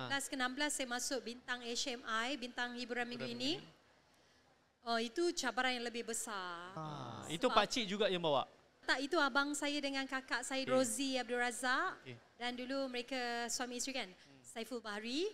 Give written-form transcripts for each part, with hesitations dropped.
15 ke 16 saya masuk bintang HMI, bintang hiburan minggu ini. Oh, itu cabaran yang lebih besar. Itu pakcik juga yang bawa? Tak, itu abang saya dengan kakak saya Rozi Abdul Razak. Dan dulu mereka suami isteri kan, Saiful Bahri.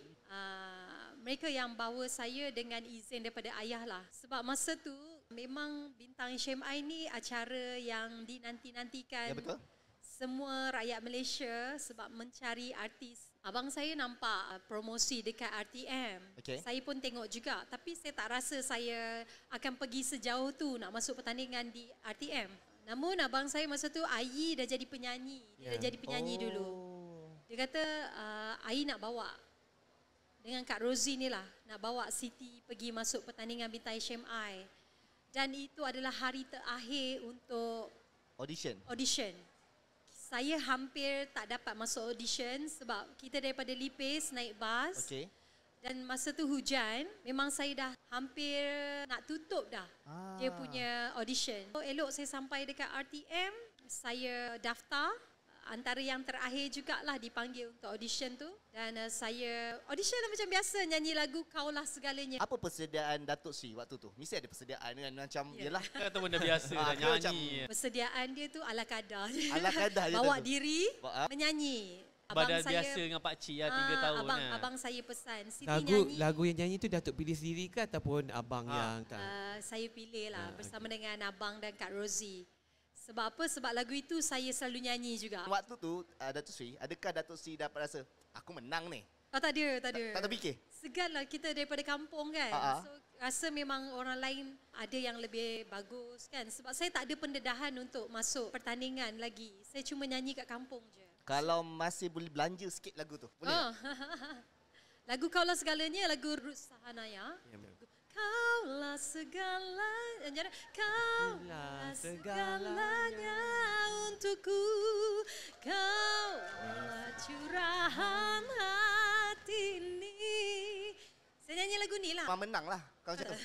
Mereka yang bawa saya dengan izin daripada ayah lah. Sebab masa tu memang bintang HMI ni acara yang dinanti-nantikan. Ya, betul. Semua rakyat Malaysia sebab mencari artis. Abang saya nampak promosi dekat RTM. Saya pun tengok juga. Tapi saya tak rasa saya akan pergi sejauh tu nak masuk pertandingan di RTM. Namun abang saya masa tu Ayi dah jadi penyanyi. Dia dah jadi penyanyi dulu. Dia kata Ayi nak bawa. Dengan Kak Rozi ni lah. Nak bawa Siti pergi masuk pertandingan bintang HMI. Dan itu adalah hari terakhir untuk audition. Saya hampir tak dapat masuk audition sebab kita daripada Lipis naik bas. Dan masa tu hujan, memang saya dah hampir nak tutup dah dia punya audition. Elok saya sampai dekat RTM, saya daftar. Antara yang terakhir jugalah dipanggil untuk audition tu. Dan saya audition lah macam biasa, nyanyi lagu Kaulah Segalanya. Apa persediaan Datuk Sri waktu tu? Mesti ada persediaan kan macam yelah. Atau benda biasa nyanyi. Persediaan dia tu ala kadar. Ala kadar je. Bawa diri, menyanyi. Badan biasa dengan pakcik 3 tahun. Abang saya pesan, Siti nyanyi. Lagu yang nyanyi tu Datuk pilih sendiri ke ataupun abang yang saya pilih lah bersama dengan abang dan Kak Rozi. Sebab apa? Sebab lagu itu saya selalu nyanyi juga. Waktu tu Datuk Sri, adakah Datuk Sri dapat rasa aku menang ni? Tak ada. Tak terfikir? Segan lah, kita daripada kampung kan. So rasa memang orang lain ada yang lebih bagus kan. Sebab saya tak ada pendedahan untuk masuk pertandingan lagi. Saya cuma nyanyi kat kampung je. Kalau masih boleh belanja sikit lagu tu, boleh? Lagu Kaulah Segalanya, lagu Ruth Sahanaya. Kaulah segalanya, kaulah segalanya untukku, kaulah curahan hati ini. Saya nyanyi lagu ni lah. Menang lah kalau macam tu.